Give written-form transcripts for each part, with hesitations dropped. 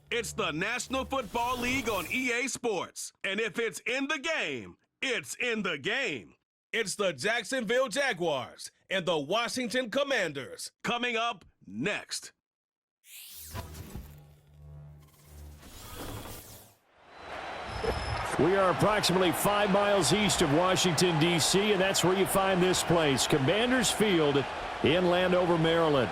It's the National Football League on EA Sports. And if it's in the game, it's in the game. It's the Jacksonville Jaguars and the Washington Commanders coming up next. We are approximately 5 miles east of Washington, D.C., and that's where you find this place, Commanders Field in Landover, Maryland.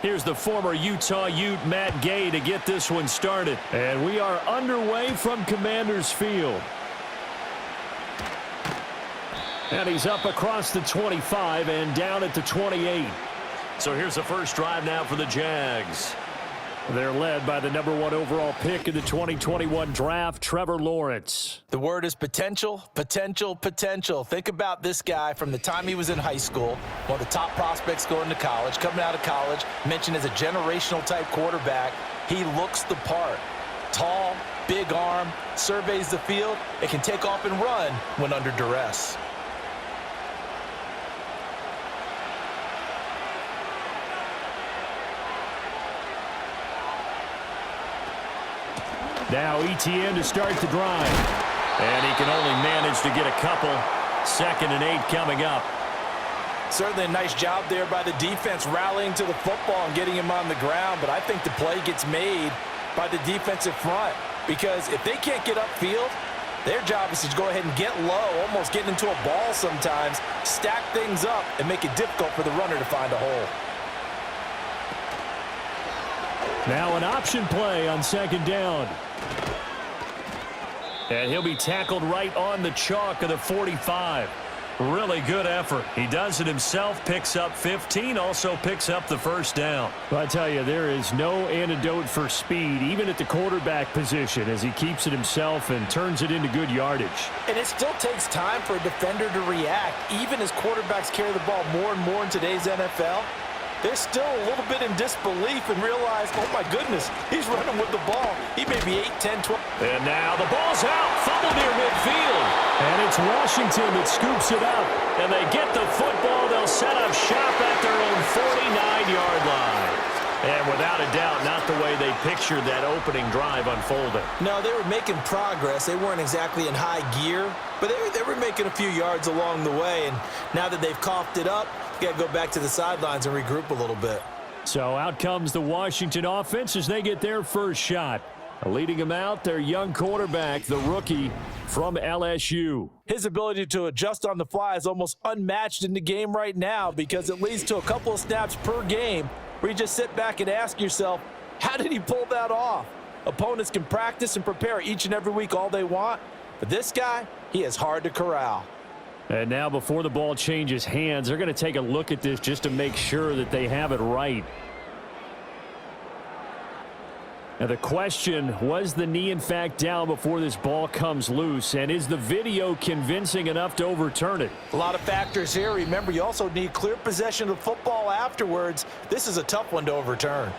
Here's the former Utah Ute, Matt Gay, to get this one started. And we are underway from Commanders Field. And he's up across the 25 and down at the 28. So here's the first drive now for the Jags. They're led by the #1 overall pick in the 2021 draft, Trevor Lawrence. The word is potential, potential, potential. Think about this guy from the time he was in high school, one of the top prospects going to college, coming out of college, mentioned as a generational type quarterback. He looks the part. Tall, big arm, surveys the field, and can take off and run when under duress. Now ETN to start the drive. And he can only manage to get a couple. 2nd and 8 coming up. Certainly a nice job there by the defense rallying to the football and getting him on the ground. But I think the play gets made by the defensive front. Because if they can't get upfield, their job is to go ahead and get low, almost getting into a ball sometimes, stack things up, and make it difficult for the runner to find a hole. Now an option play on 2nd down. And he'll be tackled right on the chalk of the 45. Really good effort. He does it himself, picks up 15, also picks up the first down. Well, I tell you, there is no antidote for speed, even at the quarterback position, as he keeps it himself and turns it into good yardage. And it still takes time for a defender to react, even as quarterbacks carry the ball more and more in today's NFL. They're still a little bit in disbelief and realize, oh my goodness, he's running with the ball. He may be 8, 10, 12. And now the ball's out, fumbled near midfield. And it's Washington that scoops it up. And they get the football. They'll set up shop at their own 49-yard line. And without a doubt, not the way they pictured that opening drive unfolding. No, they were making progress. They weren't exactly in high gear, but they were making a few yards along the way. And now that they've coughed it up, got to go back to the sidelines and regroup a little bit. So out comes the Washington offense as they get their first shot. Leading them out, their young quarterback, the rookie from LSU. His ability to adjust on the fly is almost unmatched in the game right now because it leads to a couple of snaps per game where you just sit back and ask yourself, how did he pull that off? Opponents can practice and prepare each and every week all they want, but this guy, he is hard to corral. And now before the ball changes hands, they're going to take a look at this just to make sure that they have it right. Now the question, was the knee in fact down before this ball comes loose? And is the video convincing enough to overturn it? A lot of factors here. Remember, you also need clear possession of football afterwards. This is a tough one to overturn.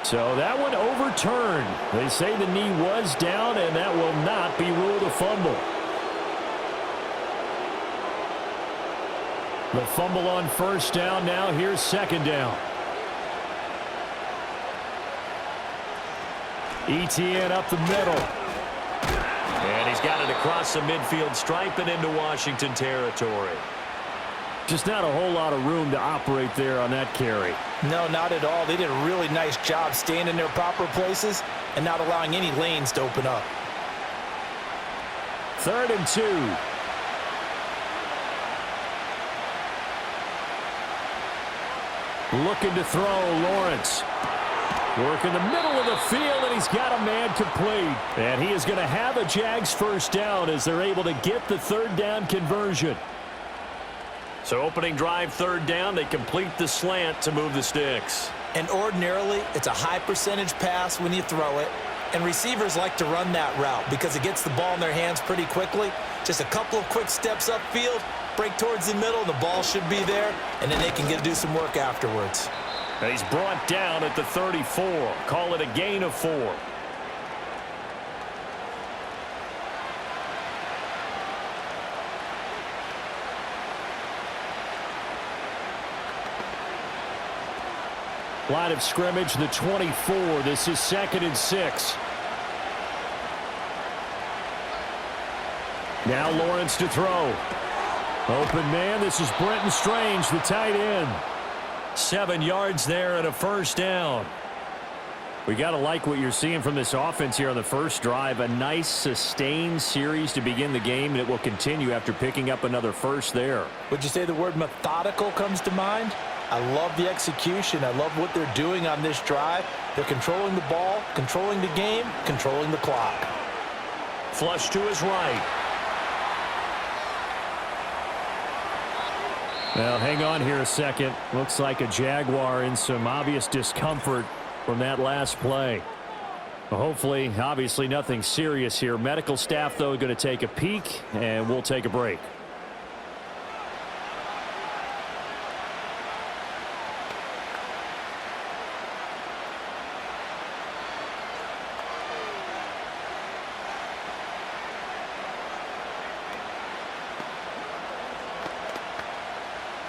So that one overturned. They say the knee was down, and that will not be ruled a fumble. The fumble on 1st down. Now here's 2nd down. ETN up the middle. And he's got it across the midfield stripe and into Washington territory. Just not a whole lot of room to operate there on that carry. No, not at all. They did a really nice job staying in their proper places and not allowing any lanes to open up. 3rd and 2. Looking to throw, Lawrence. Work in the middle of the field, and he's got a man complete. And he is going to have a Jags first down as they're able to get the third down conversion. So opening drive, third down, they complete the slant to move the sticks. And ordinarily, it's a high percentage pass when you throw it. And receivers like to run that route because it gets the ball in their hands pretty quickly. Just a couple of quick steps upfield, break towards the middle, the ball should be there, and then they can do some work afterwards. And he's brought down at the 34. Call it a gain of 4. Line of scrimmage, the 24. This is 2nd and 6. Now Lawrence to throw. Open man, this is Brenton Strange, the tight end. 7 yards there and a first down. We got to like what you're seeing from this offense here on the first drive. A nice sustained series to begin the game, and it will continue after picking up another first there. Would you say the word methodical comes to mind? I love the execution. I love what they're doing on this drive. They're controlling the ball, controlling the game, controlling the clock. Flush to his right. Well, hang on here a second. Looks like a Jaguar in some obvious discomfort from that last play. Well, hopefully, obviously nothing serious here. Medical staff, though, going to take a peek, and we'll take a break.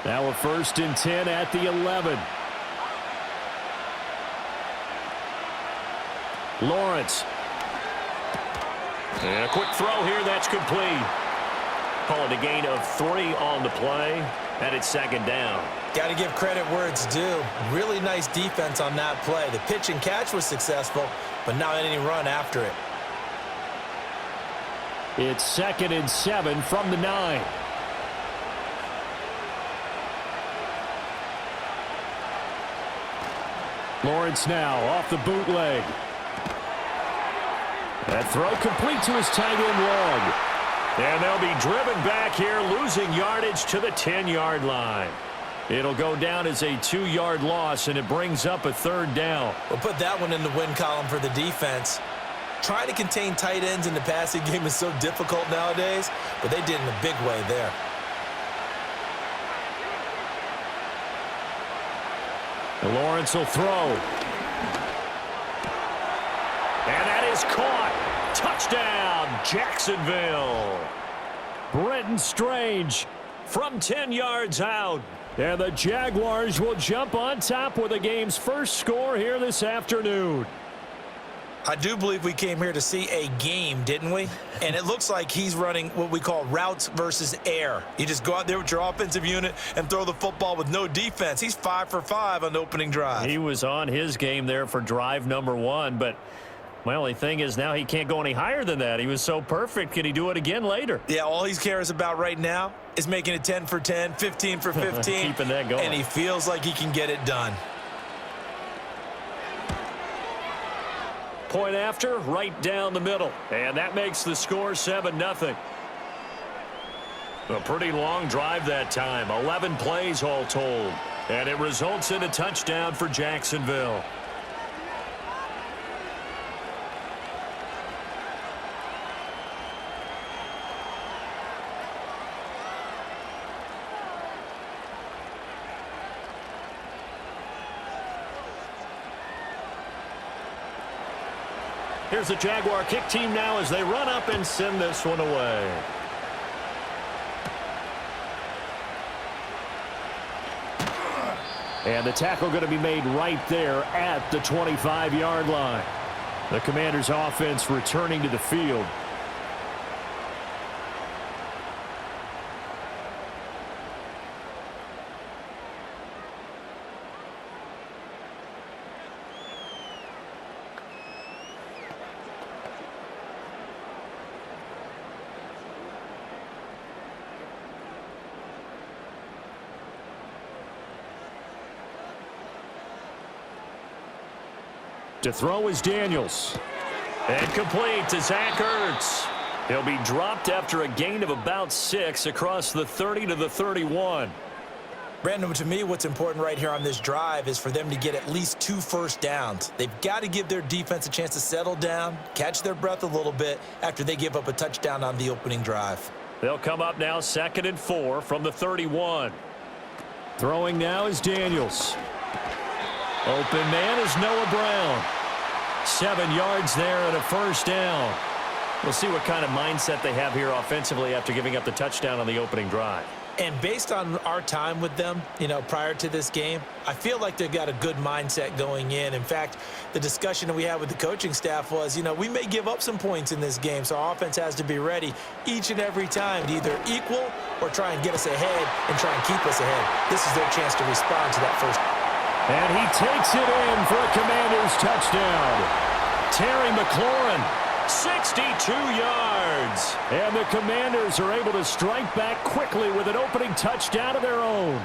Now a 1st and 10 at the 11. Lawrence. And a quick throw here, that's complete. Call it a gain of 3 on the play, and it's 2nd down. Got to give credit where it's due. Really nice defense on that play. The pitch and catch was successful, but not any run after it. It's 2nd and 7 from the 9. Lawrence now off the bootleg. That throw complete to his tight end Long. And they'll be driven back here, losing yardage to the 10-yard line. It'll go down as a 2-yard loss, and it brings up a 3rd down. We'll put that one in the win column for the defense. Trying to contain tight ends in the passing game is so difficult nowadays, but they did in a big way there. And Lawrence will throw. And that is caught. Touchdown, Jacksonville. Brenton Strange from 10 yards out. And the Jaguars will jump on top with the game's first score here this afternoon. I do believe we came here to see a game, didn't we? And it looks like he's running what we call routes versus air. You just go out there with your offensive unit and throw the football with no defense. He's 5 for 5 on the opening drive. He was on his game there for drive number 1, but my only thing is now he can't go any higher than that. He was so perfect. Can he do it again later? Yeah, all he cares about right now is making it 10 for 10, 15 for 15. Keeping that going. And he feels like he can get it done. Point after, right down the middle. And that makes the score 7-0. A pretty long drive that time. 11 plays all told. And it results in a touchdown for Jacksonville. Here's the Jaguar kick team now as they run up and send this one away. And the tackle going to be made right there at the 25-yard line. The Commanders' offense returning to the field. To throw is Daniels. And complete to Zach Ertz. He'll be dropped after a gain of about 6 across the 30 to the 31. Brandon, to me, what's important right here on this drive is for them to get at least 2 first downs. They've got to give their defense a chance to settle down, catch their breath a little bit after they give up a touchdown on the opening drive. They'll come up now 2nd and 4 from the 31. Throwing now is Daniels. Open man is Noah Brown. 7 yards there and a first down. We'll see what kind of mindset they have here offensively after giving up the touchdown on the opening drive. And based on our time with them, prior to this game, I feel like they've got a good mindset going in. In fact, the discussion that we had with the coaching staff was, we may give up some points in this game, so our offense has to be ready each and every time to either equal or try and get us ahead and try and keep us ahead. This is their chance to respond to that first. And he takes it in for a Commanders touchdown. Terry McLaurin. 62 yards. And the Commanders are able to strike back quickly with an opening touchdown of their own.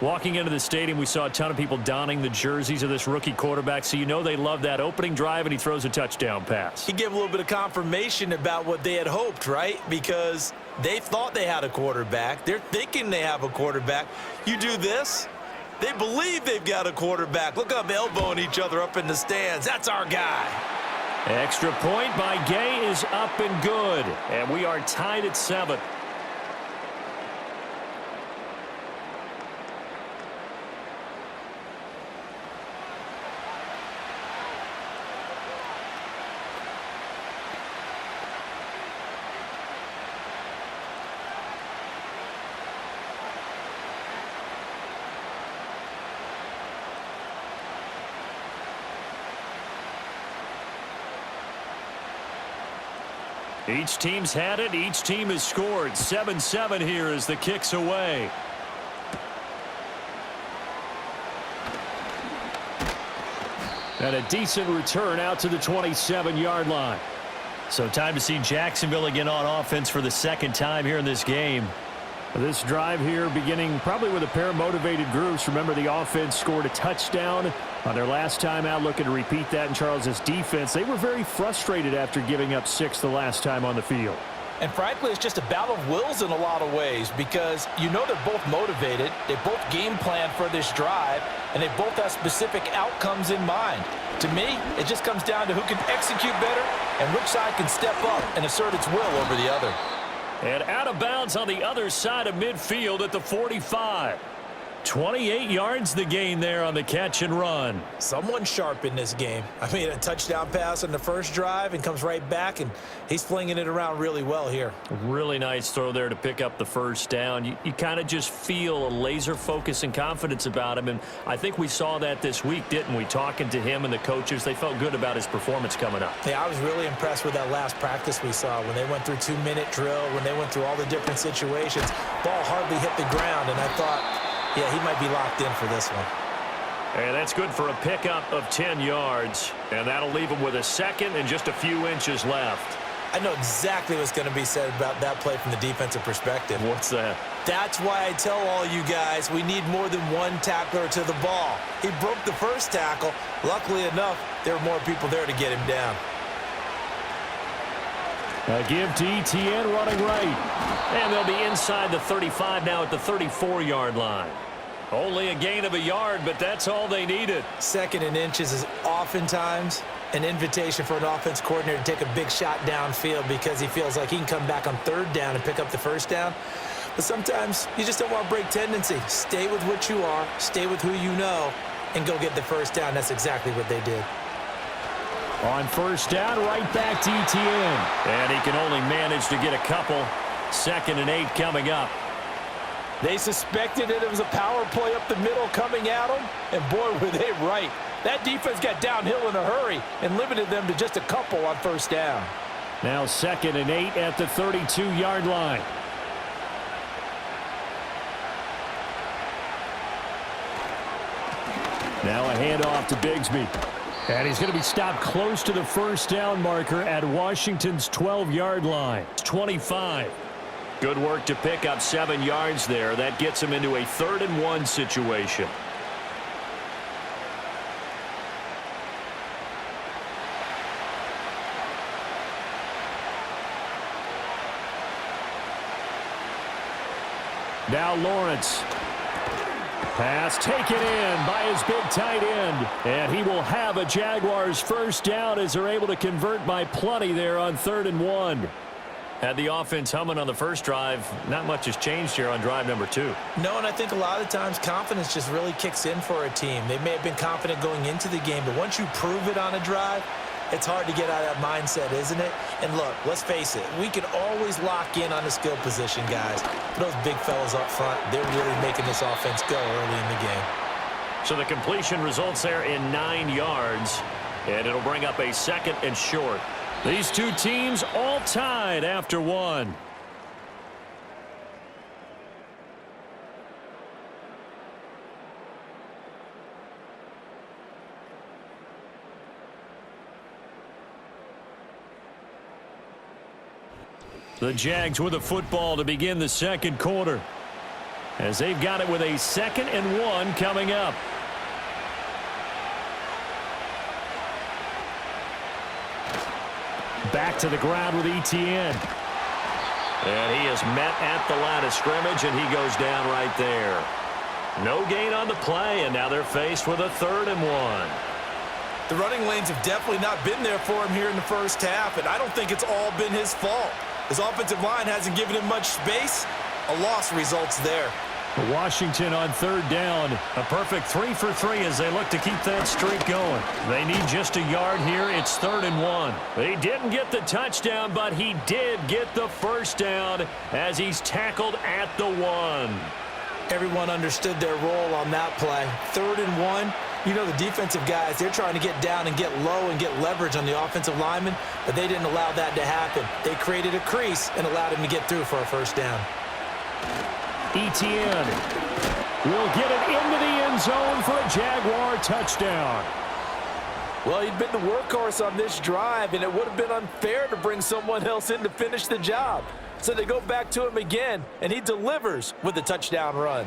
Walking into the stadium, we saw a ton of people donning the jerseys of this rookie quarterback, so they love that opening drive, and he throws a touchdown pass. He gave a little bit of confirmation about what they had hoped, right? Because they thought they had a quarterback. They're thinking they have a quarterback. You do this, they believe they've got a quarterback. Look up, elbowing each other up in the stands. That's our guy. Extra point by Gay is up and good. And we are tied at 7. Each team's had it. Each team has scored. 7-7 here as the kick's away. And a decent return out to the 27-yard line. So time to see Jacksonville again on offense for the 2nd time here in this game. This drive here beginning probably with a pair of motivated groups. Remember, the offense scored a touchdown on their last time out, looking to repeat that in Charles's defense. They were very frustrated after giving up 6 the last time on the field. And frankly, it's just a battle of wills in a lot of ways because they're both motivated. They both game plan for this drive, and they both have specific outcomes in mind. To me, it just comes down to who can execute better and which side can step up and assert its will over the other. And out of bounds on the other side of midfield at the 45. 28 yards the gain there on the catch and run. Someone sharp in this game. A touchdown pass on the first drive and comes right back, and he's flinging it around really well here. Really nice throw there to pick up the first down. You kind of just feel a laser focus and confidence about him, and I think we saw that this week, didn't we? Talking to him and the coaches, they felt good about his performance coming up. Yeah, I was really impressed with that last practice we saw when they went through 2-minute drill, when they went through all the different situations. Ball hardly hit the ground, and I thought, yeah, he might be locked in for this one. And that's good for a pickup of 10 yards. And that'll leave him with a 2nd and just a few inches left. I know exactly what's going to be said about that play from the defensive perspective. What's that? That's why I tell all you guys we need more than one tackler to the ball. He broke the first tackle. Luckily enough, there were more people there to get him down. A give to ETN running right. And they'll be inside the 35 now at the 34-yard line. Only a gain of a yard, but that's all they needed. 2nd and inches is oftentimes an invitation for an offense coordinator to take a big shot downfield because he feels like he can come back on 3rd down and pick up the first down. But sometimes you just don't want to break tendency. Stay with what you are, stay with who you know, and go get the first down. That's exactly what they did. On first down, right back to ETN. And he can only manage to get a couple. 2nd and 8 coming up. They suspected it was a power play up the middle coming at them, and boy, were they right. That defense got downhill in a hurry and limited them to just a couple on first down. Now 2nd and 8 at the 32-yard line. Now a handoff to Bigsby. And he's going to be stopped close to the first down marker at Washington's 12-yard line. 25. Good work to pick up 7 yards there. That gets him into a 3rd and 1 situation. Now Lawrence. Pass taken in by his big tight end. And he will have a Jaguars first down as they're able to convert by plenty there on 3rd and 1. Had the offense humming on the first drive. Not much has changed here on drive number 2. No, and I think a lot of times confidence just really kicks in for a team. They may have been confident going into the game, but once you prove it on a drive, it's hard to get out of that mindset, isn't it? And look, let's face it, we can always lock in on the skill position, guys. Those big fellas up front, they're really making this offense go early in the game. So the completion results there in 9 yards, and it'll bring up a 2nd and short. These two teams all tied after 1. The Jags with a football to begin the 2nd quarter, as they've got it with a 2nd and 1 coming up. Back to the ground with Etienne. And he is met at the line of scrimmage, and he goes down right there. No gain on the play, and now they're faced with a 3rd and 1. The running lanes have definitely not been there for him here in the first half, and I don't think it's all been his fault. His offensive line hasn't given him much space. A loss results there. Washington on 3rd down. A perfect 3 for 3 as they look to keep that streak going. They need just a yard here. It's 3rd and 1. They didn't get the touchdown, but he did get the first down as he's tackled at the 1. Everyone understood their role on that play. 3rd and 1. You know, the defensive guys, they're trying to get down and get low and get leverage on the offensive lineman, but they didn't allow that to happen. They created a crease and allowed him to get through for a first down. Etienne will get it into the end zone for a Jaguar touchdown. Well, he'd been the workhorse on this drive, and it would have been unfair to bring someone else in to finish the job. So they go back to him again, and he delivers with a touchdown run.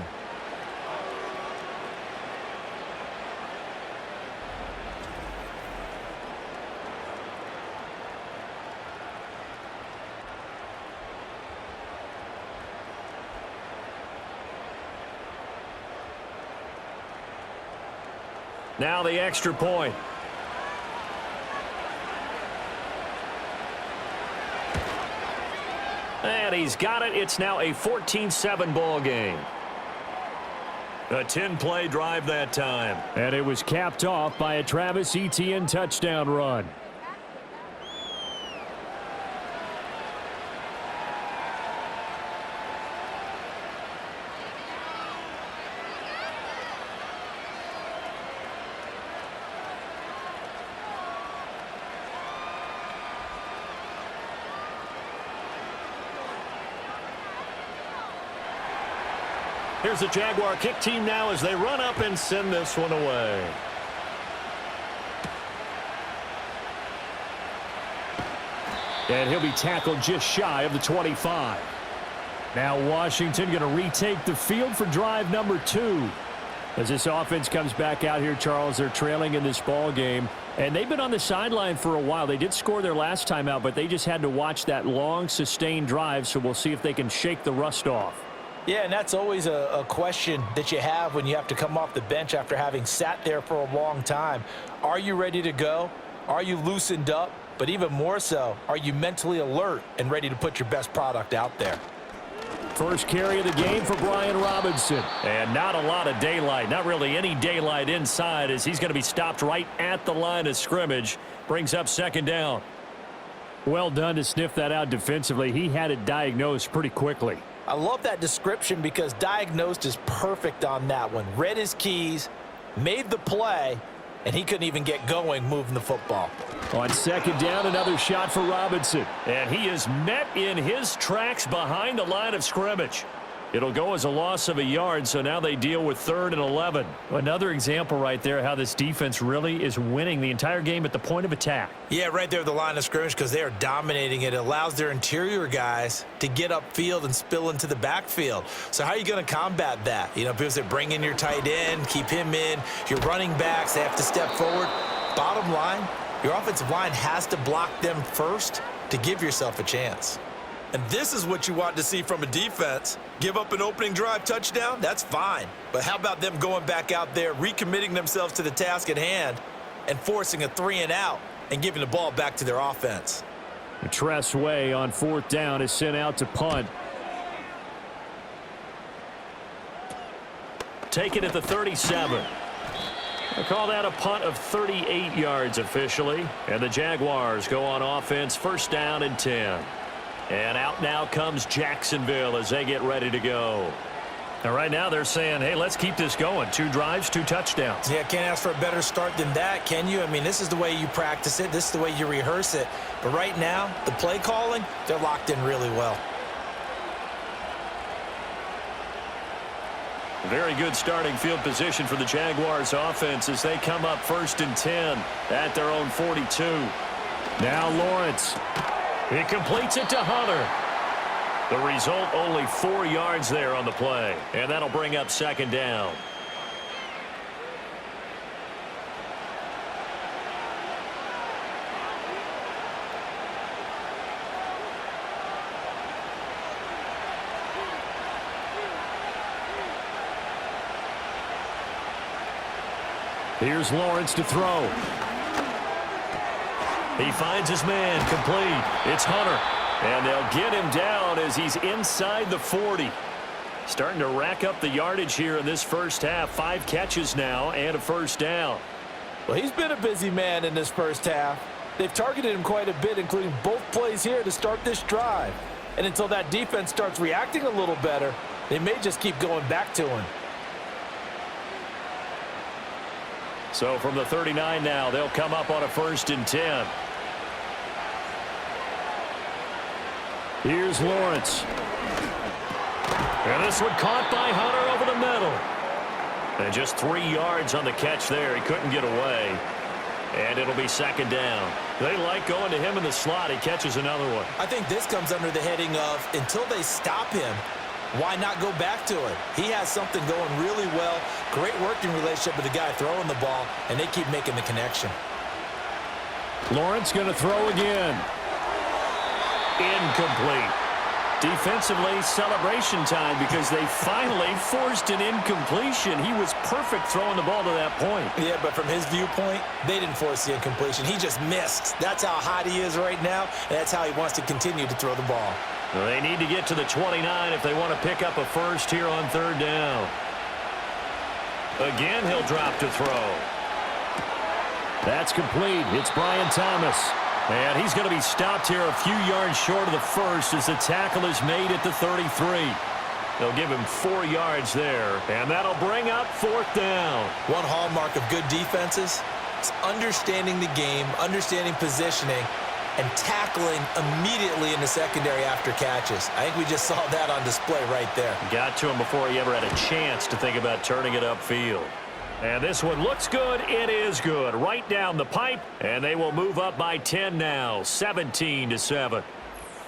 Now the extra point. And he's got it. It's now a 14-7 ball game. A 10-play drive that time. And it was capped off by a Travis Etienne touchdown run. Here's the Jaguar kick team now as they run up and send this one away. And he'll be tackled just shy of the 25. Now Washington going to retake the field for drive number 2. As this offense comes back out here, Charles, they're trailing in this ball game. And they've been on the sideline for a while. They did score their last time out, but they just had to watch that long, sustained drive. So we'll see if they can shake the rust off. Yeah, and that's always a question that you have when you have to come off the bench after having sat there for a long time. Are you ready to go? Are you loosened up? But even more so, are you mentally alert and ready to put your best product out there? First carry of the game for Brian Robinson. And not a lot of daylight, not really any daylight inside, as he's going to be stopped right at the line of scrimmage. Brings up 2nd down. Well done to sniff that out defensively. He had it diagnosed pretty quickly. I love that description because diagnosed is perfect on that one. Read his keys, made the play, and he couldn't even get going moving the football. On 2nd down, another shot for Robinson. And he is met in his tracks behind the line of scrimmage. It'll go as a loss of a yard, so now they deal with 3rd and 11. Another example right there how this defense really is winning the entire game at the point of attack. Yeah, right there at the line of scrimmage because they are dominating it. It allows their interior guys to get upfield and spill into the backfield. So how are you going to combat that? You know, because they bring in your tight end, keep him in. Your running backs, they have to step forward. Bottom line, your offensive line has to block them first to give yourself a chance. And this is what you want to see from a defense. Give up an opening drive touchdown, that's fine. But how about them going back out there, recommitting themselves to the task at hand, and forcing a 3-and-out and giving the ball back to their offense? Tress Way on 4th down is sent out to punt. Taken at the 37. They call that a punt of 38 yards officially. And the Jaguars go on offense, 1st down and 10. And out now comes Jacksonville as they get ready to go. And right now they're saying, hey, let's keep this going. 2 drives, 2 touchdowns. Yeah, can't ask for a better start than that, can you? I mean, this is the way you practice it. This is the way you rehearse it. But right now, the play calling, they're locked in really well. Very good starting field position for the Jaguars offense as they come up 1st and 10 at their own 42. Now Lawrence. He completes it to Hunter. The result, only 4 yards there on the play. And that'll bring up 2nd down. Here's Lawrence to throw. He finds his man, complete. It's Hunter. And they'll get him down as he's inside the 40. Starting to rack up the yardage here in this first half. 5 catches now and a 1st down. Well, he's been a busy man in this first half. They've targeted him quite a bit, including both plays here to start this drive. And until that defense starts reacting a little better, they may just keep going back to him. So from the 39 now, they'll come up on a 1st and 10. Here's Lawrence. And this one caught by Hunter over the middle. And just 3 yards on the catch there. He couldn't get away. And it'll be 2nd down. They like going to him in the slot. He catches another one. I think this comes under the heading of until they stop him, why not go back to it? He has something going really well. Great working relationship with the guy throwing the ball, and they keep making the connection. Lawrence going to throw again. Incomplete. Defensively, celebration time because they finally forced an incompletion. He was perfect throwing the ball to that point. Yeah, but from his viewpoint, they didn't force the incompletion. He just missed. That's how hot he is right now, and that's how he wants to continue to throw the ball. Well, they need to get to the 29 if they want to pick up a 1st here on 3rd down. Again, he'll drop to throw. That's complete. It's Brian Thomas. And he's going to be stopped here a few yards short of the 1st as the tackle is made at the 33. They'll give him 4 yards there, and that'll bring up 4th down. One hallmark of good defenses is understanding the game, understanding positioning, and tackling immediately in the secondary after catches. I think we just saw that on display right there. Got to him before he ever had a chance to think about turning it upfield. And this one looks good. It is good. Right down the pipe, and they will move up by 10 now, 17-7.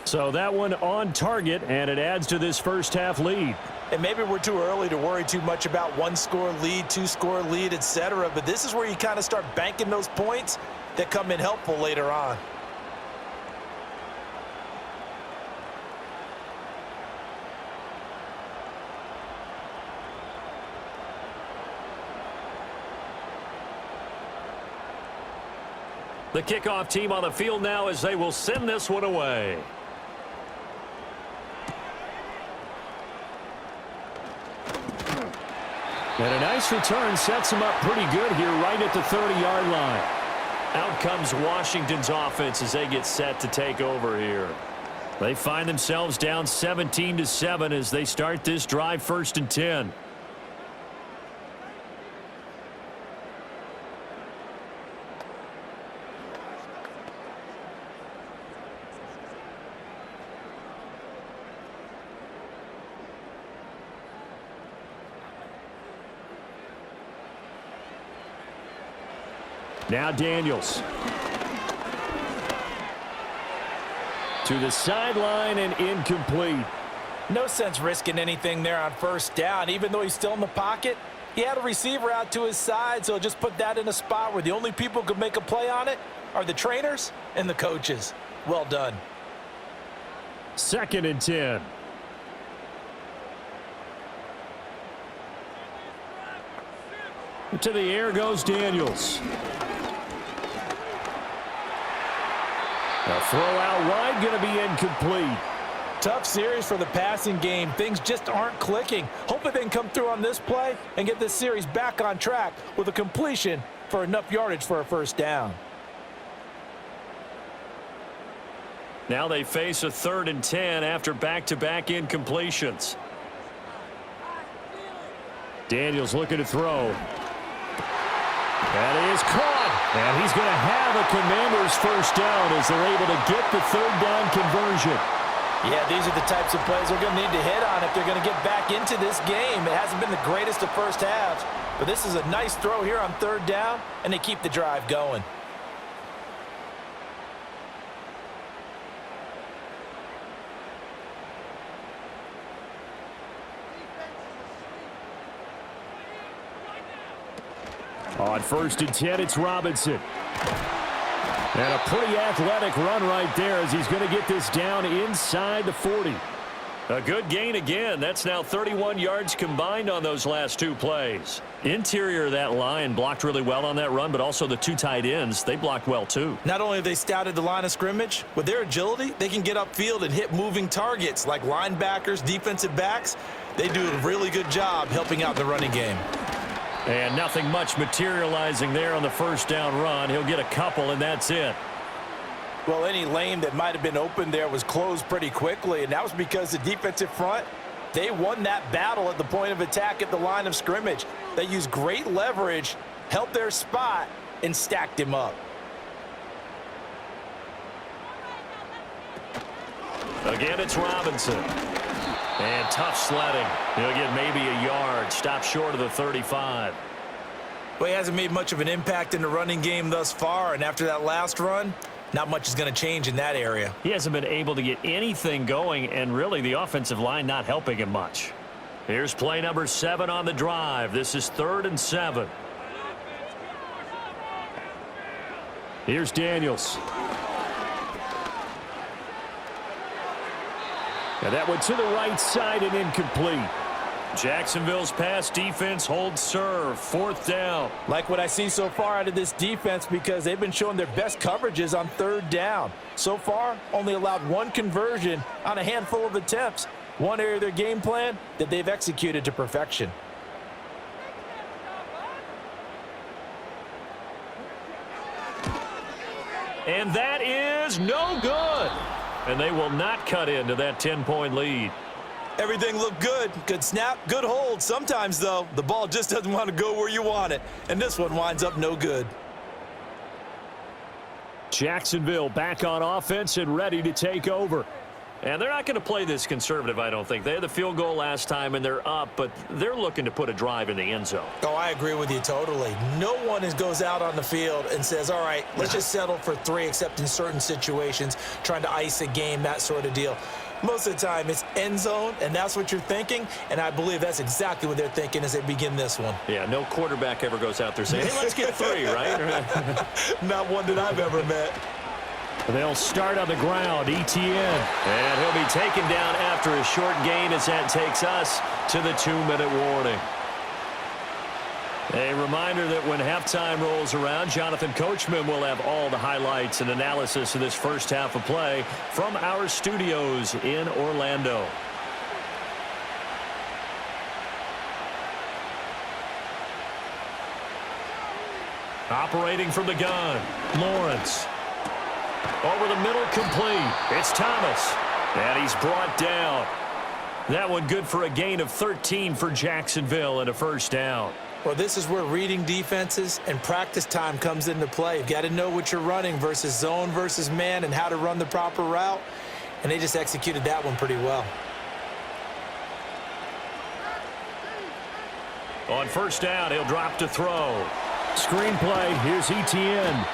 So that one on target, and it adds to this first half lead. And maybe we're too early to worry too much about 1-score lead, 2-score lead, etc. But this is where you kind of start banking those points that come in helpful later on. The kickoff team on the field now as they will send this one away. And a nice return sets him up pretty good here right at the 30-yard line. Out comes Washington's offense as they get set to take over here. They find themselves down 17-7 as they start this drive 1st and 10. Now Daniels. To the sideline and incomplete. No sense risking anything there on 1st down. Even though he's still in the pocket, he had a receiver out to his side, so just put that in a spot where the only people who could make a play on it are the trainers and the coaches. Well done. 2nd and 10. To the air goes Daniels. A throw out wide, going to be incomplete. Tough series for the passing game. Things just aren't clicking. Hopefully they can come through on this play and get this series back on track with a completion for enough yardage for a first down. Now they face a 3rd and 10 after back-to-back incompletions. Daniels looking to throw. That is caught. And he's going to have a Commanders first down as they're able to get the 3rd down conversion. Yeah, these are the types of plays they're going to need to hit on if they're going to get back into this game. It hasn't been the greatest of first halves, but this is a nice throw here on 3rd down, and they keep the drive going. On 1st and 10, it's Robinson. And a pretty athletic run right there as he's going to get this down inside the 40. A good gain again. That's now 31 yards combined on those last 2 plays. Interior of that line blocked really well on that run, but also the 2 tight ends, they blocked well too. Not only have they scouted the line of scrimmage, with their agility, they can get upfield and hit moving targets like linebackers, defensive backs. They do a really good job helping out the running game. And nothing much materializing there on the first down run. He'll get a couple, and that's it. Well, any lane that might have been open there was closed pretty quickly, and that was because the defensive front, they won that battle at the point of attack at the line of scrimmage. They used great leverage, held their spot, and stacked him up. Again, it's Robinson. And tough sledding. He'll get maybe a yard. Stop short of the 35. Well, he hasn't made much of an impact in the running game thus far, and after that last run, not much is going to change in that area. He hasn't been able to get anything going, and really the offensive line not helping him much. Here's play number 7 on the drive. This is 3rd and 7. Here's Daniels. And that went to the right side and incomplete. Jacksonville's pass defense holds serve. 4th down. Like what I see so far out of this defense because they've been showing their best coverages on 3rd down. So far, only allowed 1 conversion on a handful of attempts. One area of their game plan that they've executed to perfection. And that is no good. And they will not cut into that 10-point lead. Everything looked good. Good snap, good hold. Sometimes, though, the ball just doesn't want to go where you want it. And this one winds up no good. Jacksonville back on offense and ready to take over. And they're not going to play this conservative, I don't think. They had the field goal last time, and they're up, but they're looking to put a drive in the end zone. Oh, I agree with you totally. No one goes out on the field and says, all right, let's just settle for 3, except in certain situations, trying to ice a game, that sort of deal. Most of the time, it's end zone, and that's what you're thinking, and I believe that's exactly what they're thinking as they begin this one. Yeah, no quarterback ever goes out there saying, hey, let's get 3, right? Not one that I've ever met. They'll start on the ground, Etienne. And he'll be taken down after a short gain as that takes us to the 2-minute warning. A reminder that when halftime rolls around, Jonathan Coachman will have all the highlights and analysis of this first half of play from our studios in Orlando. Operating from the gun, Lawrence. Over the middle, complete. It's Thomas. And he's brought down. That one good for a gain of 13 for Jacksonville and a first down. Well, this is where reading defenses and practice time comes into play. You've got to know what you're running versus zone versus man and how to run the proper route. And they just executed that one pretty well. On first down, he'll drop to throw. Screen play. Here's Etienne.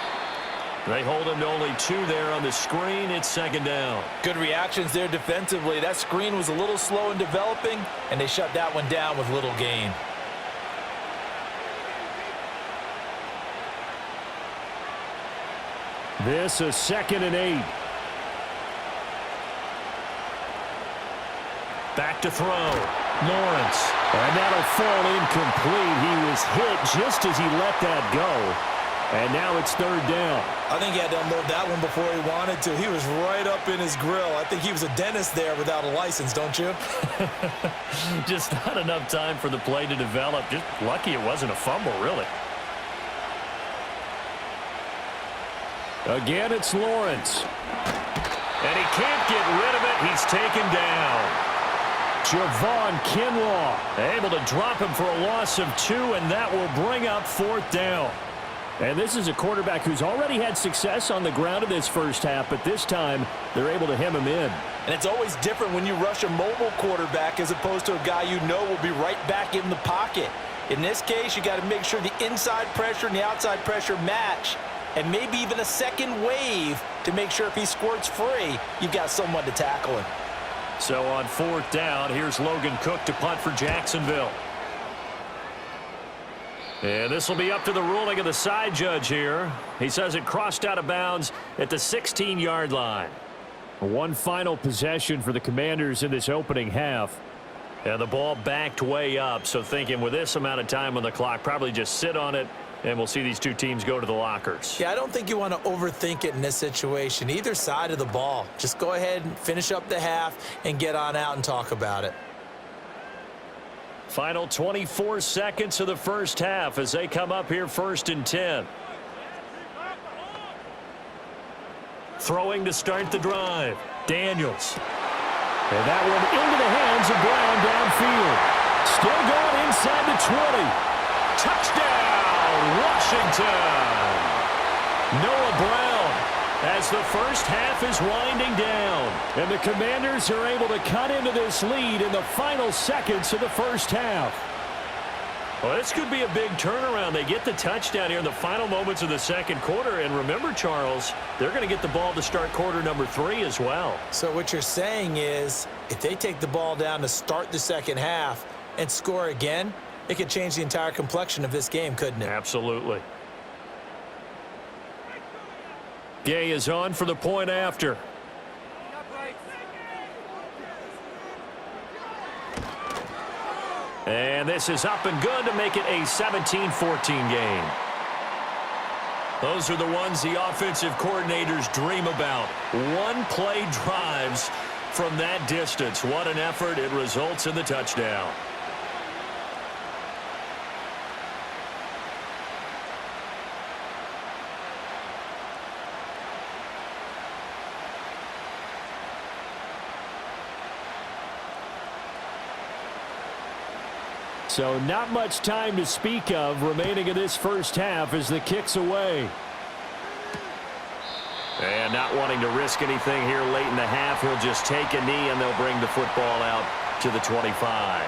They hold him to only 2 there on the screen. It's 2nd down. Good reactions there defensively. That screen was a little slow in developing, and they shut that one down with little gain. This is 2nd and 8. Back to throw. Lawrence. And that'll fall incomplete. He was hit just as he let that go. And now it's third down. I think he had to unload that one before he wanted to. He was right up in his grill. I think he was a dentist there without a license, don't you? Just not enough time for the play to develop. Just lucky it wasn't a fumble, really. Again, it's Lawrence. And he can't get rid of it. He's taken down. Javon Kinlaw able to drop him for a loss of 2, and that will bring up fourth down. And this is a quarterback who's already had success on the ground in this first half, but this time they're able to hem him in. And it's always different when you rush a mobile quarterback as opposed to a guy you know will be right back in the pocket. In this case, you got to make sure the inside pressure and the outside pressure match, and maybe even a second wave to make sure if he squirts free, you've got someone to tackle him. So on fourth down, here's Logan Cook to punt for Jacksonville. And this will be up to the ruling of the side judge here. He says it crossed out of bounds at the 16-yard line. One final possession for the Commanders in this opening half. And the ball backed way up, so thinking with this amount of time on the clock, probably just sit on it, and we'll see these two teams go to the lockers. Yeah, I don't think you want to overthink it in this situation. Either side of the ball. Just go ahead and finish up the half and get on out and talk about it. Final 24 seconds of the first half as they come up here 1st and 10. Throwing to start the drive. Daniels. And that one into the hands of Brown downfield. Still going inside the 20. Touchdown, Washington. Noah Brown as the first half is winding down. And the Commanders are able to cut into this lead in the final seconds of the first half. Well, this could be a big turnaround. They get the touchdown here in the final moments of the second quarter. And remember, Charles, they're going to get the ball to start quarter number 3 as well. So what you're saying is if they take the ball down to start the second half and score again, it could change the entire complexion of this game, couldn't it? Absolutely. Gay is on for the point after. And this is up and good to make it a 17-14 game. Those are the ones the offensive coordinators dream about. One-play drives from that distance. What an effort. It results in the touchdown. So not much time to speak of remaining in this first half as the kick's away. And not wanting to risk anything here late in the half, he'll just take a knee and they'll bring the football out to the 25.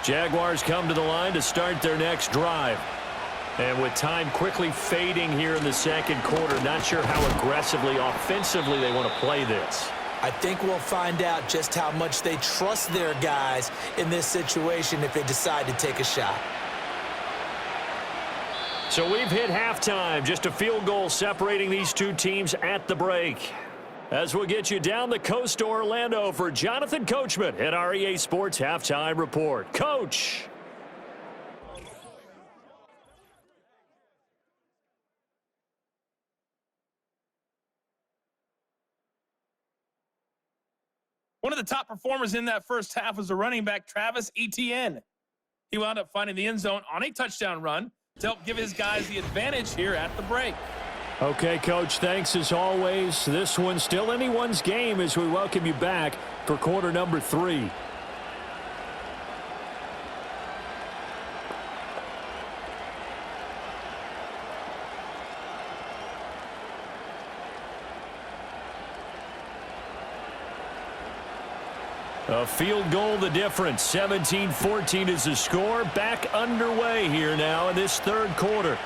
Jaguars come to the line to start their next drive. And with time quickly fading here in the second quarter, not sure how aggressively, offensively they want to play this. I think we'll find out just how much they trust their guys in this situation if they decide to take a shot. So we've hit halftime, just a field goal separating these two teams at the break. As we'll get you down the coast to Orlando for Jonathan Coachman at our EA Sports Halftime Report. Coach. One of the top performers in that first half was the running back, Travis Etienne. He wound up finding the end zone on a touchdown run to help give his guys the advantage here at the break. Okay, Coach, thanks as always. This one's still anyone's game as we welcome you back for quarter number 3. A field goal the difference. 17-14 is the score. Back underway here now in this third quarter.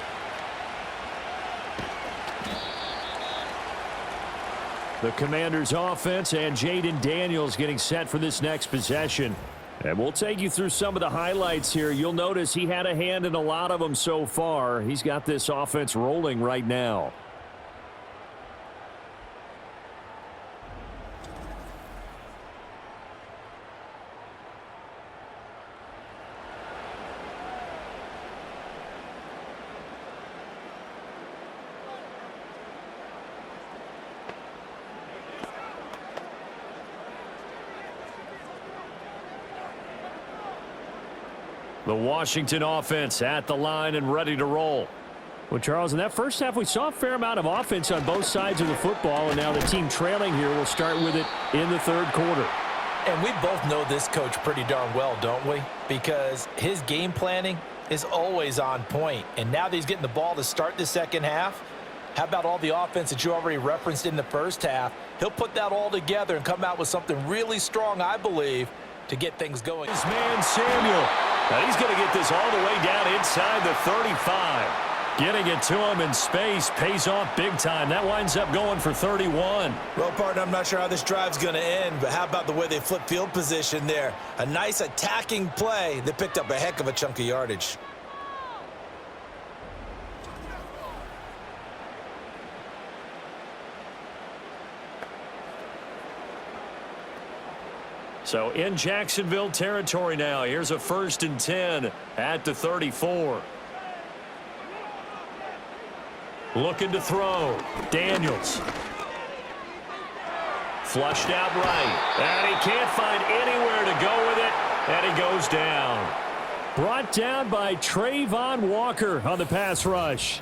The Commanders offense and Jaden Daniels getting set for this next possession. And we'll take you through some of the highlights here. You'll notice he had a hand in a lot of them so far. He's got this offense rolling right now. The Washington offense at the line and ready to roll. Well, Charles, in that first half, we saw a fair amount of offense on both sides of the football, and now the team trailing here will start with it in the third quarter. And we both know this coach pretty darn well, don't we? Because his game planning is always on point. And now that he's getting the ball to start the second half, how about all the offense that you already referenced in the first half? He'll put that all together and come out with something really strong, I believe, to get things going. His man Samuel. Now he's going to get this all the way down inside the 35. Getting it to him in space pays off big time. That winds up going for 31. Well, partner, I'm not sure how this drive's going to end, but how about the way they flip field position there? A nice attacking play that picked up a heck of a chunk of yardage. So in Jacksonville territory now. Here's a 1st and 10 at the 34. Looking to throw. Daniels. Flushed out right. And he can't find anywhere to go with it. And he goes down. Brought down by Trayvon Walker on the pass rush.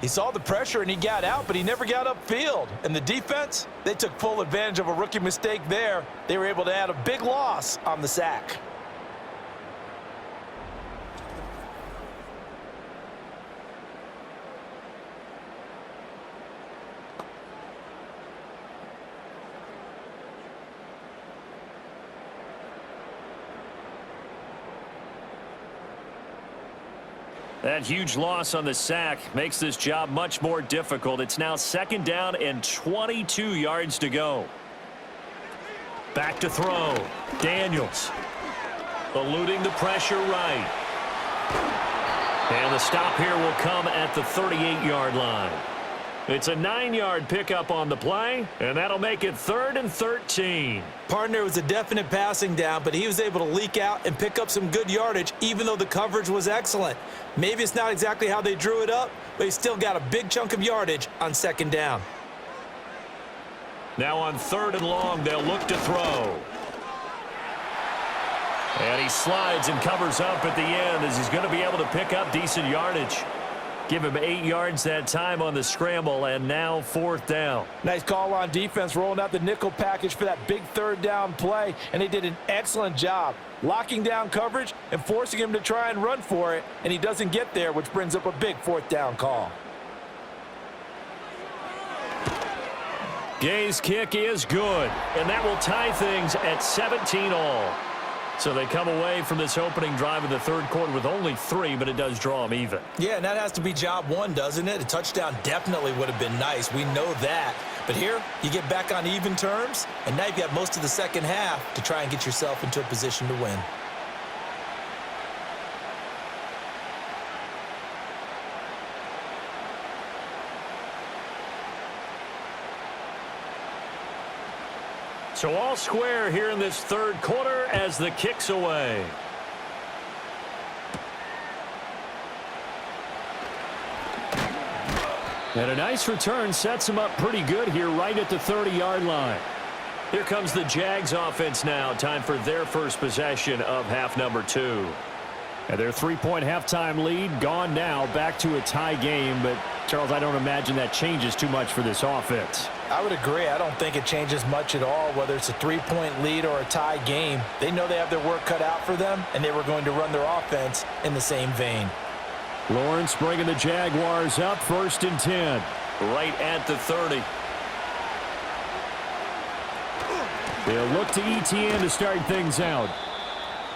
He saw the pressure and he got out, but he never got upfield. And the defense, they took full advantage of a rookie mistake there. They were able to add a big loss on the sack. That huge loss on the sack makes this job much more difficult. It's now 2nd down and 22 yards to go. Back to throw. Daniels. Eluding the pressure right. And the stop here will come at the 38-yard line. It's a 9-yard pickup on the play, and that'll make it 3rd and 13. Partner, was a definite passing down, but he was able to leak out and pick up some good yardage, even though the coverage was excellent. Maybe it's not exactly how they drew it up, but he still got a big chunk of yardage on 2nd down. Now on 3rd and long, they'll look to throw. And he slides and covers up at the end as he's going to be able to pick up decent yardage. Give him 8 yards that time on the scramble, and now 4th down. Nice call on defense, rolling out the nickel package for that big 3rd down play, and they did an excellent job locking down coverage and forcing him to try and run for it, and he doesn't get there, which brings up a big 4th down call. Gay's kick is good, and that will tie things at 17 all. So they come away from this opening drive in the 3rd quarter with only 3, but it does draw them even. Yeah, and that has to be job 1, doesn't it? A touchdown definitely would have been nice. We know that. But here, you get back on even terms, and now you've got most of the second half to try and get yourself into a position to win. So all square here in this 3rd quarter as the kick's away. And a nice return sets him up pretty good here right at the 30-yard line. Here comes the Jags offense now. Time for their first possession of half number 2. And their 3-point halftime lead gone now, back to a tie game. But, Charles, I don't imagine that changes too much for this offense. I would agree. I don't think it changes much at all, whether it's a 3-point lead or a tie game. They know they have their work cut out for them, and they were going to run their offense in the same vein. Lawrence bringing the Jaguars up, 1st and 10. Right at the 30. They'll look to ETN to start things out.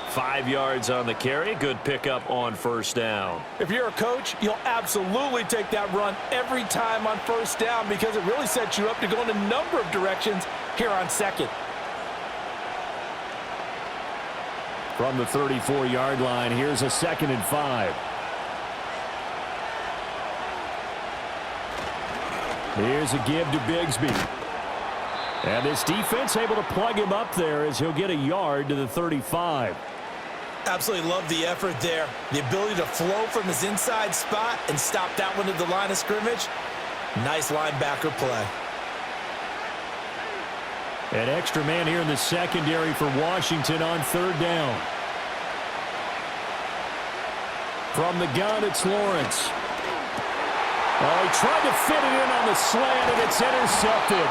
5 yards on the carry. Good pickup on 1st down. If you're a coach, you'll absolutely take that run every time on 1st down because it really sets you up to go in a number of directions here on 2nd. From the 34-yard line, here's a 2nd and 5. Here's a give to Bigsby. And this defense able to plug him up there as he'll get a yard to the 35. Absolutely love the effort there. The ability to flow from his inside spot and stop that one at the line of scrimmage. Nice linebacker play. An extra man here in the secondary for Washington on 3rd down. From the gun, it's Lawrence. Oh, he tried to fit it in on the slant, and it's intercepted.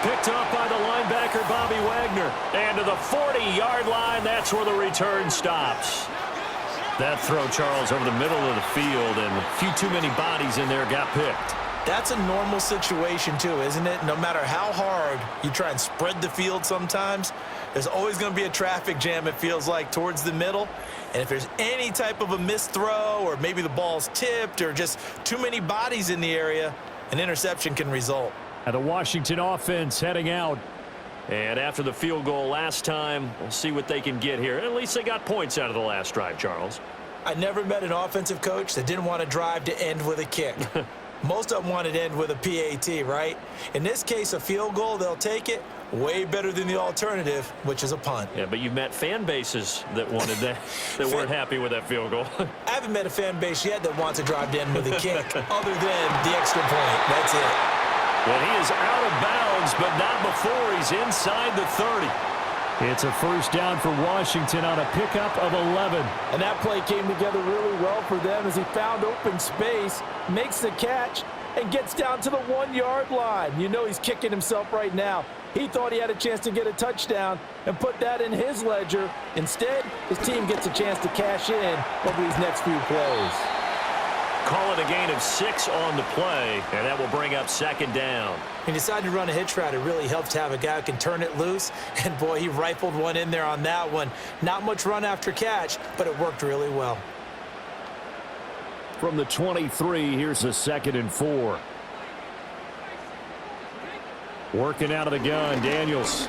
Picked up by the linebacker, Bobby Wagner. And to the 40-yard line, that's where the return stops. That throw, Charles, over the middle of the field, and a few too many bodies in there got picked. That's a normal situation, too, isn't it? No matter how hard you try and spread the field sometimes, there's always going to be a traffic jam, it feels like, towards the middle. And if there's any type of a missed throw or maybe the ball's tipped or just too many bodies in the area, an interception can result. And the Washington offense heading out. And after the field goal last time, we'll see what they can get here. At least they got points out of the last drive, Charles. I never met an offensive coach that didn't want to drive to end with a kick. Most of them wanted to end with a PAT, right? In this case, a field goal, they'll take it. Way better than the alternative, which is a punt. Yeah, but you've met fan bases that wanted that, that weren't happy with that field goal. I haven't met a fan base yet that wants to drive to end with a kick, other than the extra point. That's it. Well, he is out of bounds, but not before he's inside the 30. It's a 1st down for Washington on a pickup of 11. And that play came together really well for them as he found open space, makes the catch, and gets down to the 1-yard line. You know he's kicking himself right now. He thought he had a chance to get a touchdown and put that in his ledger. Instead, his team gets a chance to cash in over these next few plays. Call it a gain of 6 on the play, and that will bring up 2nd down. He decided to run a hitch route. It really helps to have a guy who can turn it loose. And, boy, he rifled one in there on that one. Not much run after catch, but it worked really well. From the 23, here's a 2nd and 4. Working out of the gun, Daniels.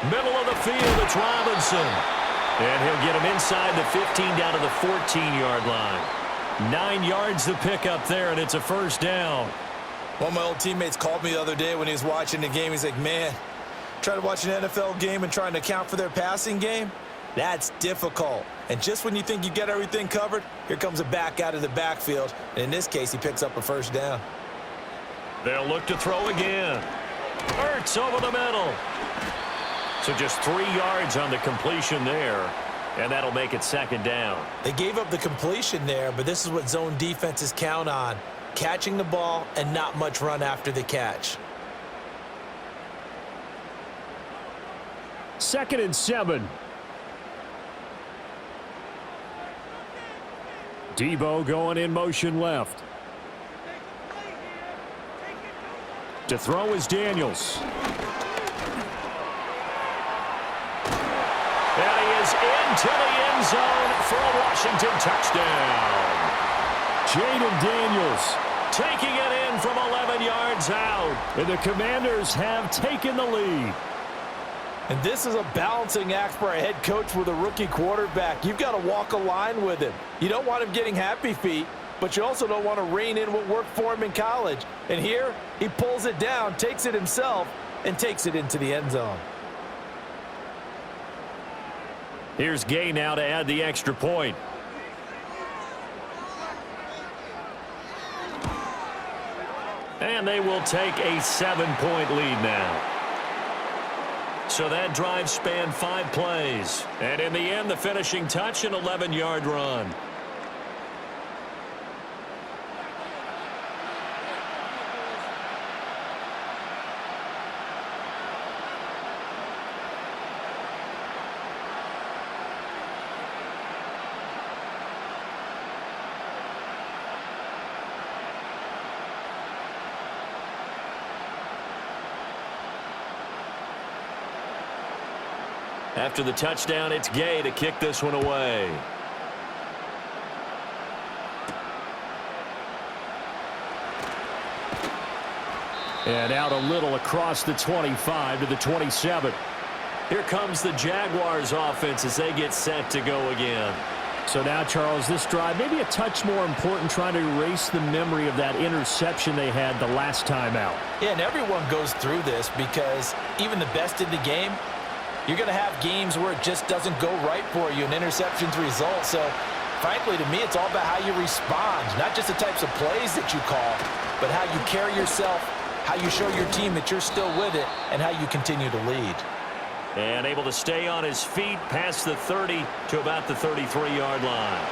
Middle of the field, it's Robinson. And he'll get him inside the 15 down to the 14-yard line. 9 yards to pick up there, and it's a 1st down. One of my old teammates called me the other day when he was watching the game. He's like, man, trying to watch an NFL game and trying to account for their passing game, that's difficult. And just when you think you get everything covered, here comes a back out of the backfield. And in this case, he picks up a 1st down. They'll look to throw again. Hurts over the middle. So just 3 yards on the completion there. And that'll make it 2nd down. They gave up the completion there, but this is what zone defenses count on. Catching the ball and not much run after the catch. 2nd and 7. Debo going in motion left. To throw is Daniels. And he is into the end zone for a Washington touchdown. Jaden Daniels taking it in from 11 yards out. And the Commanders have taken the lead. And this is a balancing act for a head coach with a rookie quarterback. You've got to walk a line with him. You don't want him getting happy feet, but you also don't want to rein in what worked for him in college. And here, he pulls it down, takes it himself, and takes it into the end zone. Here's Gay now to add the extra point. And they will take a 7-point lead now. So that drive spanned 5 plays. And in the end, the finishing touch, an 11-yard run. After the touchdown, it's Gay to kick this one away. And out a little across the 25 to the 27. Here comes the Jaguars offense as they get set to go again. So now, Charles, this drive maybe a touch more important, trying to erase the memory of that interception they had the last time out. Yeah, and everyone goes through this because even the best in the game, you're going to have games where it just doesn't go right for you, and interceptions result. So, frankly, to me, it's all about how you respond, not just the types of plays that you call, but how you carry yourself, how you show your team that you're still with it, and how you continue to lead. And able to stay on his feet past the 30 to about the 33-yard line.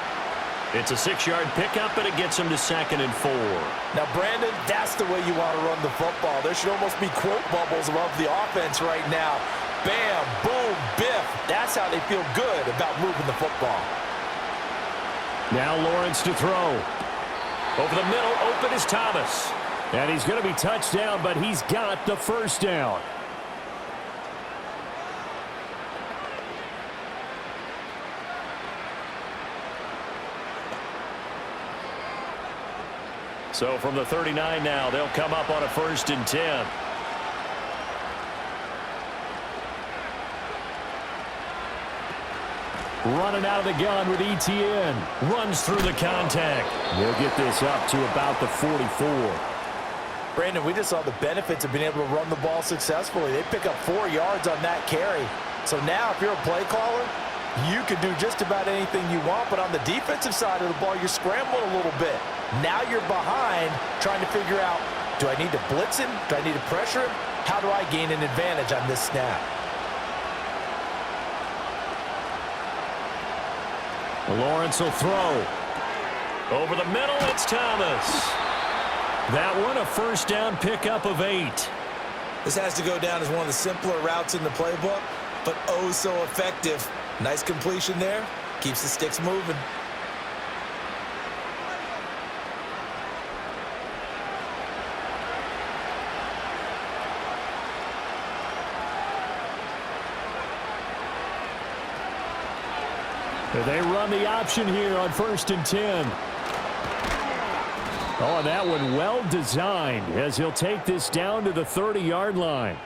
It's a 6-yard pickup, and it gets him to 2nd and 4. Now, Brandon, that's the way you want to run the football. There should almost be quote bubbles above the offense right now. Bam, boom, biff. That's how they feel good about moving the football. Now Lawrence to throw. Over the middle, open is Thomas. And he's going to be touched down, but he's got the first down. So from the 39 now, they'll come up on a 1st and 10. Running out of the gun with ETN. Runs through the contact. They'll get this up to about the 44. Brandon, we just saw the benefits of being able to run the ball successfully. They pick up 4 yards on that carry. So now if you're a play caller, you can do just about anything you want. But on the defensive side of the ball, you're scrambling a little bit. Now you're behind trying to figure out, do I need to blitz him? Do I need to pressure him? How do I gain an advantage on this snap? Lawrence will throw. Over the middle, it's Thomas. That one, a 1st down pickup of 8. This has to go down as one of the simpler routes in the playbook, but oh so effective. Nice completion there. Keeps the sticks moving. They run the option here on 1st and 10. Oh, and that one well designed as he'll take this down to the 30-yard line.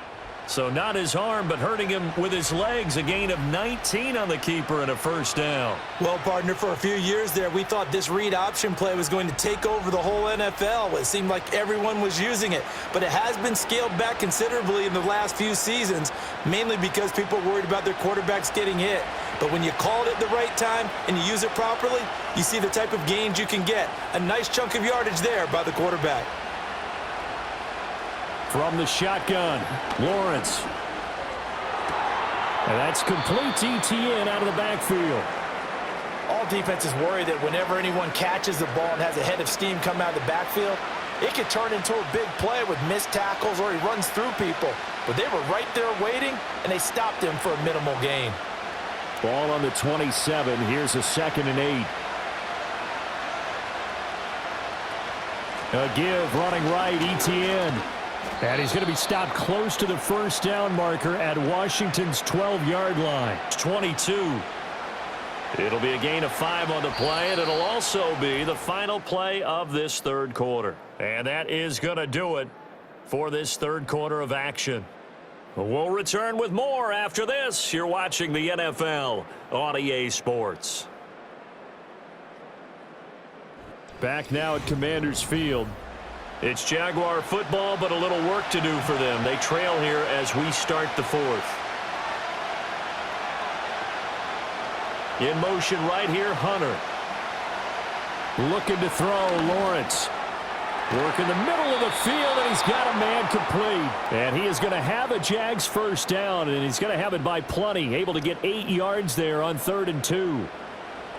So not his arm, but hurting him with his legs. A gain of 19 on the keeper and a 1st down. Well, partner, for a few years there, we thought this read option play was going to take over the whole NFL. It seemed like everyone was using it. But it has been scaled back considerably in the last few seasons, mainly because people are worried about their quarterbacks getting hit. But when you call it at the right time and you use it properly, you see the type of gains you can get. A nice chunk of yardage there by the quarterback. From the shotgun, Lawrence. And that's complete to ETN out of the backfield. All defenses worry that whenever anyone catches the ball and has a head of steam come out of the backfield, it could turn into a big play with missed tackles or he runs through people. But they were right there waiting, and they stopped him for a minimal gain. Ball on the 27. Here's a 2nd and 8. A give running right, ETN. And he's going to be stopped close to the 1st down marker at Washington's 12-yard line. 22. It'll be a gain of 5 on the play, and it'll also be the final play of this 3rd quarter. And that is going to do it for this 3rd quarter of action. We'll return with more after this. You're watching the NFL on EA Sports. Back now at Commanders Field. It's Jaguar football, but a little work to do for them. They trail here as we start the 4th. In motion right here, Hunter. Looking to throw, Lawrence. Work in the middle of the field, and he's got a man complete. And he is going to have a Jags 1st down, and he's going to have it by plenty. Able to get 8 yards there on 3rd and 2.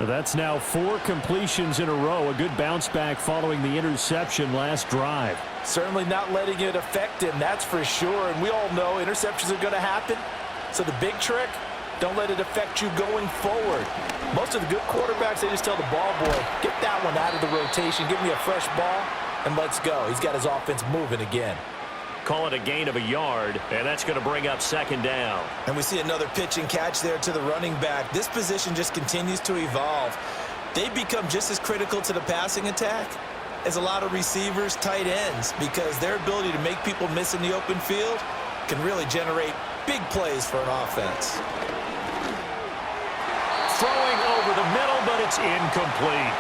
That's now 4 completions in a row. A good bounce back following the interception last drive. Certainly not letting it affect him, that's for sure. And we all know interceptions are going to happen. So the big trick, don't let it affect you going forward. Most of the good quarterbacks, they just tell the ball boy, get that one out of the rotation, give me a fresh ball, and let's go. He's got his offense moving again. Call it a gain of a yard, and that's going to bring up 2nd down. And we see another pitch and catch there to the running back. This position just continues to evolve. They become just as critical to the passing attack as a lot of receivers, tight ends, because their ability to make people miss in the open field can really generate Big plays for an offense. Throwing over the middle, but it's incomplete.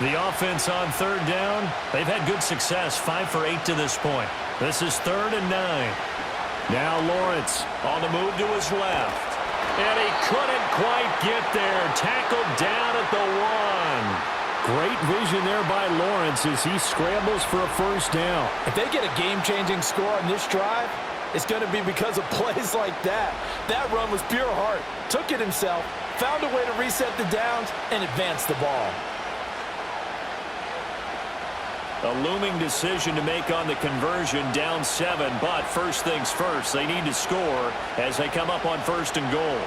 The offense on third down, they've had good success, 5 for 8 to this point. This is 3rd and 9. Now Lawrence on the move to his left. And he couldn't quite get there. Tackled down at the 1. Great vision there by Lawrence as he scrambles for a first down. If they get a game-changing score on this drive, it's going to be because of plays like that. That run was pure heart. Took it himself, found a way to reset the downs, and advance the ball. A looming decision to make on the conversion, down 7, but first things first, they need to score as they come up on 1st and goal.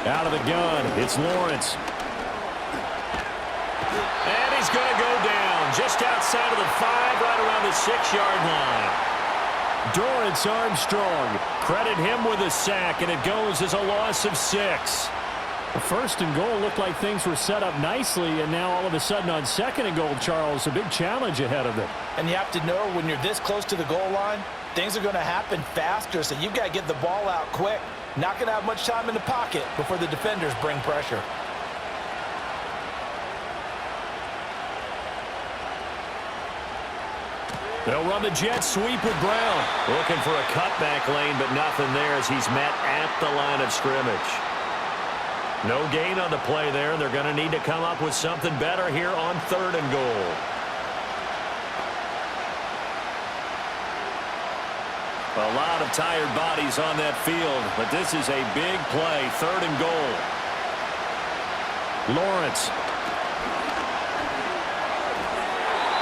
Out of the gun, it's Lawrence. And he's going to go down just outside of the 5, right around the 6-yard line. Dorrance Armstrong, Credit him with a sack, and it goes as a loss of 6. The 1st and goal looked like things were set up nicely, and now all of a sudden on 2nd and goal, Charles, a big challenge ahead of them. And you have to know when you're this close to the goal line, things are going to happen faster, so you've got to get the ball out quick. Not going to have much time in the pocket before the defenders bring pressure. They'll run the jet sweep with Brown. Looking for a cutback lane, but nothing there as he's met at the line of scrimmage. No gain on the play there. They're going to need to come up with something better here on 3rd and goal. A lot of tired bodies on that field, but this is a big play. 3rd and goal. Lawrence.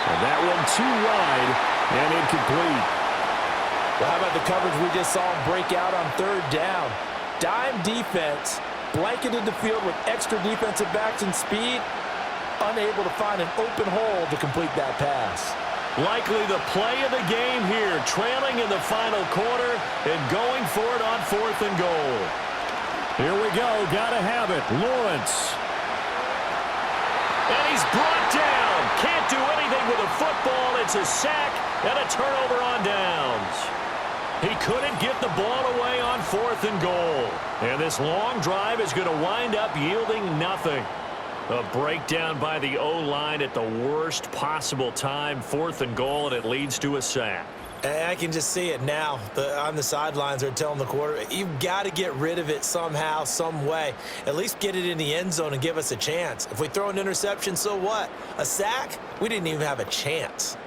And that one too wide and incomplete. Well, how about the coverage we just saw him break out on 3rd down? Dime defense. Blanketed the field with extra defensive backs and speed, unable to find an open hole to complete that pass. Likely the play of the game here, trailing in the final quarter and going for it on 4th and goal. Here we go, gotta have it, Lawrence. And he's brought down. Can't do anything with a football. It's a sack and a turnover on downs. He couldn't get the ball away on 4th and goal. And this long drive is going to wind up yielding nothing. A breakdown by the O-line at the worst possible time. 4th and goal, and it leads to a sack. And I can just see it now. On the sidelines, they're telling the quarterback, you've got to get rid of it somehow, some way. At least get it in the end zone and give us a chance. If we throw an interception, so what? A sack? We didn't even have a chance.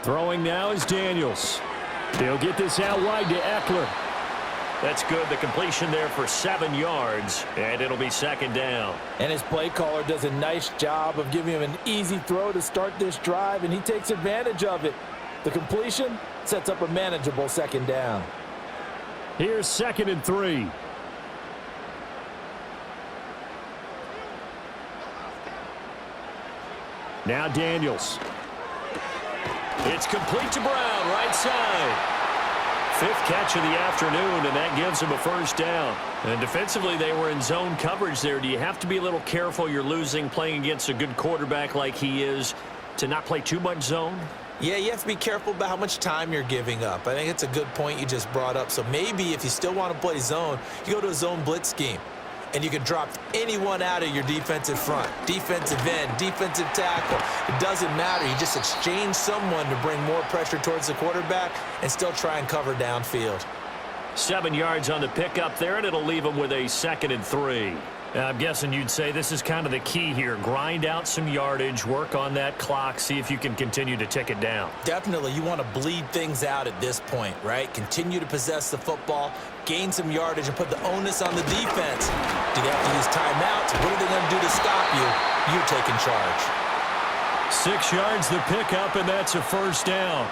Throwing now is Daniels. They'll get this out wide to Eckler. That's good. The completion there for 7 yards, and it'll be 2nd down. And his play caller does a nice job of giving him an easy throw to start this drive, and he takes advantage of it. The completion sets up a manageable 2nd down. Here's 2nd and 3. Now Daniels. It's complete to Brown, right side. 5th catch of the afternoon, and that gives him a 1st down. And defensively, they were in zone coverage there. Do you have to be a little careful? You're losing playing against a good quarterback like he is to not play too much zone? Yeah, you have to be careful about how much time you're giving up. I think it's a good point you just brought up. So maybe if you still want to play zone, you go to a zone blitz scheme. And you can drop anyone out of your defensive front, defensive end, defensive tackle. It doesn't matter. You just exchange someone to bring more pressure towards the quarterback and still try and cover downfield. 7 yards on the pickup there, and it'll leave him with a 2nd and 3. I'm guessing you'd say this is kind of the key here. Grind out some yardage, work on that clock, see if you can continue to tick it down. Definitely. You want to bleed things out at this point, right? Continue to possess the football, gain some yardage, and put the onus on the defense. Do they have to use timeouts? What are they going to do to stop you? You're taking charge. 6 yards the pickup, and that's a 1st down.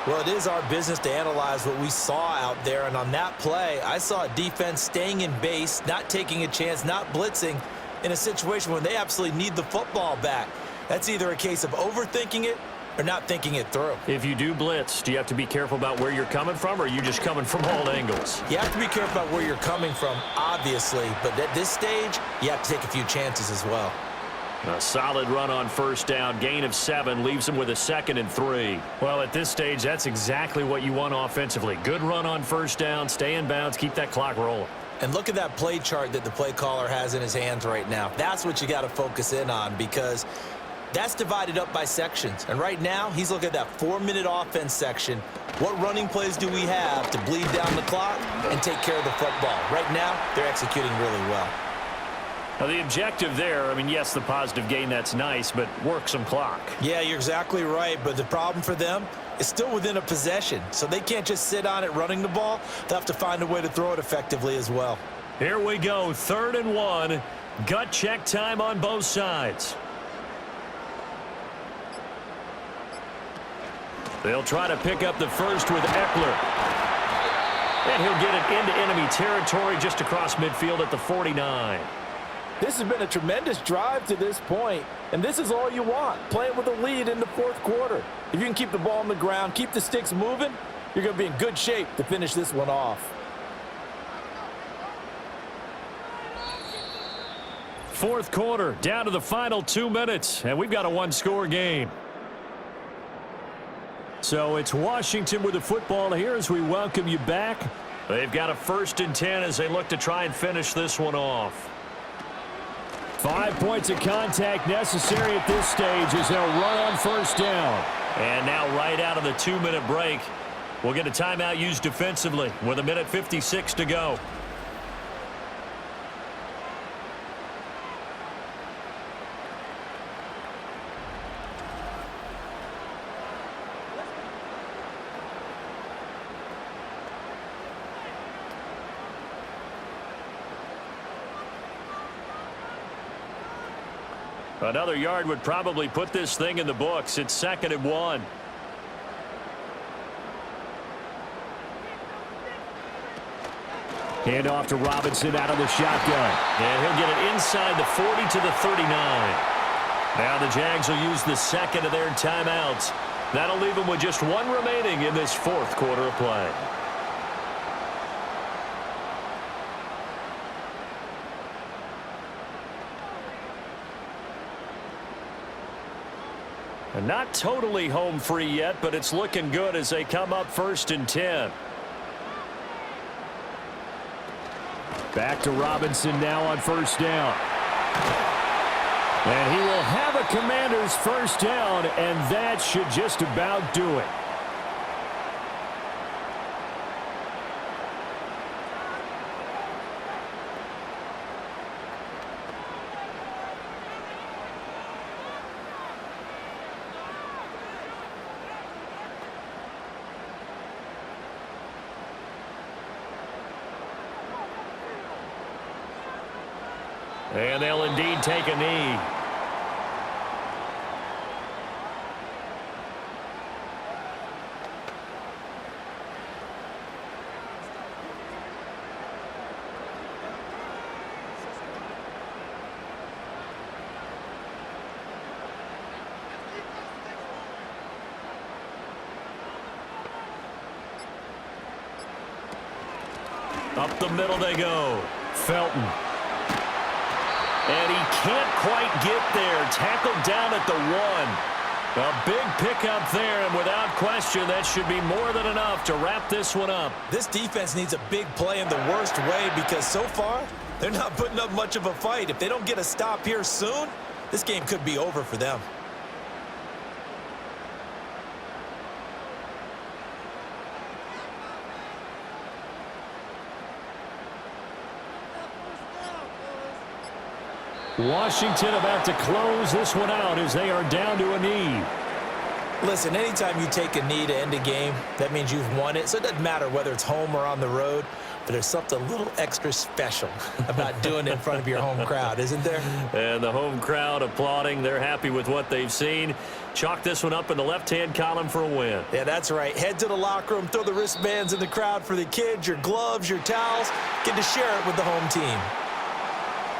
Well, it is our business to analyze what we saw out there, and on that play, I saw a defense staying in base, not taking a chance, not blitzing, in a situation when they absolutely need the football back. That's either a case of overthinking it or not thinking it through. If you do blitz, do you have to be careful about where you're coming from, or are you just coming from all angles? You have to be careful about where you're coming from, obviously, but at this stage, you have to take a few chances as well. A solid run on first down, gain of 7, leaves him with a 2nd and 3. Well, at this stage, that's exactly what you want offensively. Good run on first down, stay in bounds, keep that clock rolling. And look at that play chart that the play caller has in his hands right now. That's what you got to focus in on, because that's divided up by sections. And right now, he's looking at that 4-minute offense section. What running plays do we have to bleed down the clock and take care of the football? Right now, they're executing really well. Now, the objective there, I mean, yes, the positive gain, that's nice, but work some clock. Yeah, you're exactly right, but the problem for them is still within a possession, so they can't just sit on it running the ball. They'll have to find a way to throw it effectively as well. Here we go, 3rd and 1. Gut check time on both sides. They'll try to pick up the first with Eckler. And he'll get it into enemy territory just across midfield at the 49. This has been a tremendous drive to this point, and this is all you want, playing with a lead in the 4th quarter. If you can keep the ball on the ground, keep the sticks moving, you're going to be in good shape to finish this one off. 4th quarter, down to the final 2 minutes, and we've got a 1-score game. So it's Washington with the football here as we welcome you back. They've got a 1st and 10 as they look to try and finish this one off. 5 points of contact necessary at this stage as they'll run on first down. And now right out of the 2-minute break, we'll get a timeout used defensively with 1:56 to go. Another yard would probably put this thing in the books. It's 2nd and 1. Hand off to Robinson out of the shotgun. And he'll get it inside the 40 to the 39. Now the Jags will use the 2nd of their timeouts. That'll leave them with just 1 remaining in this 4th quarter of play. And not totally home free yet, but it's looking good as they come up 1st and 10. Back to Robinson now on first down. And he will have a Commanders first down, and that should just about do it. And they'll indeed take a knee. Up the middle they go. Felton. And he can't quite get there. Tackled down at the 1. A big pickup there, and without question, that should be more than enough to wrap this one up. This defense needs a big play in the worst way because so far, they're not putting up much of a fight. If they don't get a stop here soon, this game could be over for them. Washington about to close this one out as they are down to a knee. Listen, anytime you take a knee to end a game, that means you've won it. So it doesn't matter whether it's home or on the road, but there's something a little extra special about doing it in front of your home crowd, isn't there? And the home crowd applauding. They're happy with what they've seen. Chalk this one up in the left-hand column for a win. Yeah, that's right. Head to the locker room, throw the wristbands in the crowd for the kids, your gloves, your towels. Get to share it with the home team.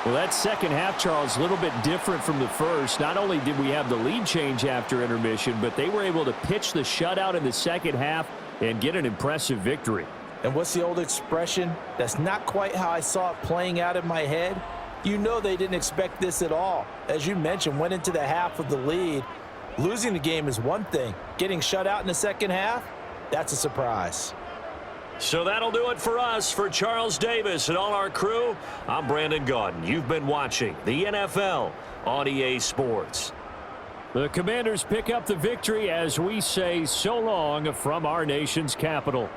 Well, that second half, Charles, a little bit different from the first. Not only did we have the lead change after intermission, but they were able to pitch the shutout in the second half and get an impressive victory. And what's the old expression? That's not quite how I saw it playing out in my head. You know they didn't expect this at all. As you mentioned, went into the half with the lead. Losing the game is one thing. Getting shut out in the second half, that's a surprise. So that'll do it for us. For Charles Davis and all our crew, I'm Brandon Gaudin. You've been watching the NFL on EA Sports. The Commanders pick up the victory as we say so long from our nation's capital.